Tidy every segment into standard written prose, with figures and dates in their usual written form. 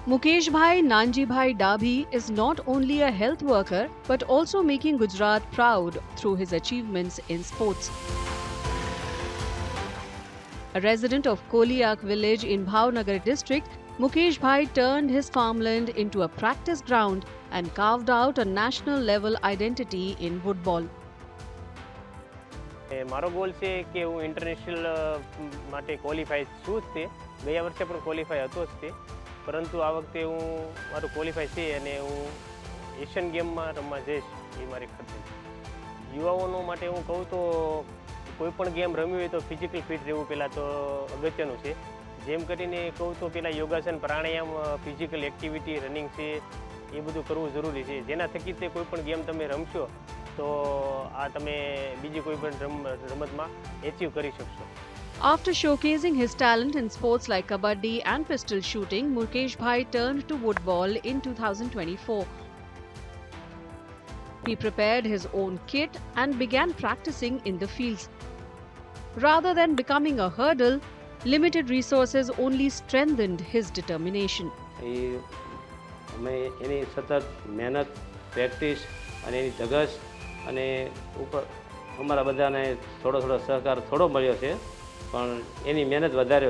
Mukeshbhai Nanjibhai Dabhi is not only a health worker but also making Gujarat proud through his achievements in sports. A resident of Koliak village in Bhavnagar district, Mukeshbhai turned his farmland into a practice ground and carved out a national level identity in football. મારો goal છે કે હું international માટે qualify છું જ તે ગયા વર્ષે પણ ક્વોલિફાય હતો જ તે પરંતુ આ વખતે હું મારું ક્વોલિફાય છે અને હું એશિયન ગેમમાં રમવા જઈશ એ મારી ખાતરી છે યુવાઓનો માટે હું કહું તો કોઈ પણ ગેમ રમવી હોય તો ફિઝિકલ ફિટ રહેવું પહેલાં તો અગત્યનું છે જેમ કરીને કહું તો પહેલાં યોગાસન પ્રાણાયામ ફિઝિકલ એક્ટિવિટી રનિંગ છે એ બધું કરવું જરૂરી છે જેના થકી તે કોઈ પણ ગેમ તમે રમશો તો આ તમે બીજી કોઈ પણ રમતમાં એચીવ કરી શકશો. After showcasing his talent in sports like kabaddi and pistol shooting, Mukeshbhai turned to football in 2024. He prepared his own kit and began practicing in the fields. Rather than becoming a hurdle, limited resources only strengthened his determination. અમે એની સતત મહેનત practice અને એની ધગશ અને ઉપર અમારા બધાને થોડો સહકાર થોડો મળ્યો છે પણ એની મહેનત વધારે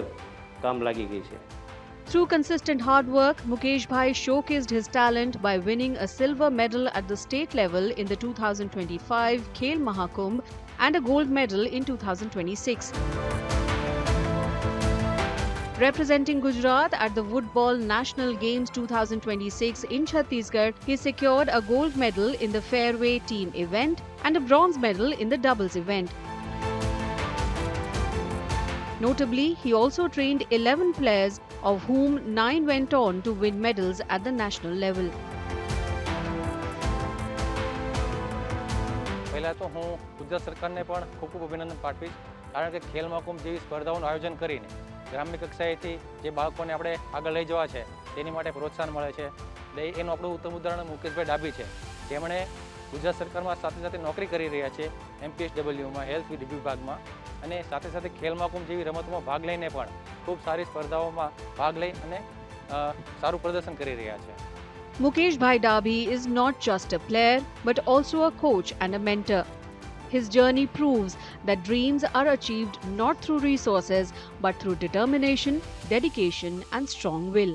કામ લાગી ગઈ છે. Through consistent hard work, Mukeshbhai showcased his talent by winning a silver medal at the state level in the 2025 Khel Mahakumbh and a gold medal in 2026. Representing Gujarat at the Football National Games 2026 in Chhattisgarh, he secured a gold medal in the fairway team event and a bronze medal in the doubles event. Notably, he also trained 11 players, of whom 9 went on to win medals at the national level. પહેલાં તો હું ગુજરાત સરકારને પણ ખૂબ ખૂબ અભિનંદન પાઠવીશ કારણ કે ખેલ મહાકુંભ જેવી સ્પર્ધાઓનું આયોજન કરીને ગ્રામ્ય કક્ષાએથી જે બાળકોને આપણે આગળ લઈ જવા છે તેની માટે પ્રોત્સાહન મળે છે એનું આપણું ઉત્તમ ઉદાહરણ મુકેશભાઈ ડાભી છે જેમણે ગુજરાત સરકારમાં સાથે સાથે નોકરી કરી રહ્યા છે MPSWમાં હેલ્થ વિભાગમાં અને સાથે સાથે ખેલ મહાકુંભ જેવી રમતોમાં ભાગ લઈને પણ ખૂબ સારી સ્પર્ધાઓમાં ભાગ લઈ અને સારું પ્રદર્શન કરી રહ્યા છે. Mukeshbhai Dabhi is not just a player but also a coach and a mentor. His journey proves that dreams are achieved not through resources but through determination, dedication and strong will.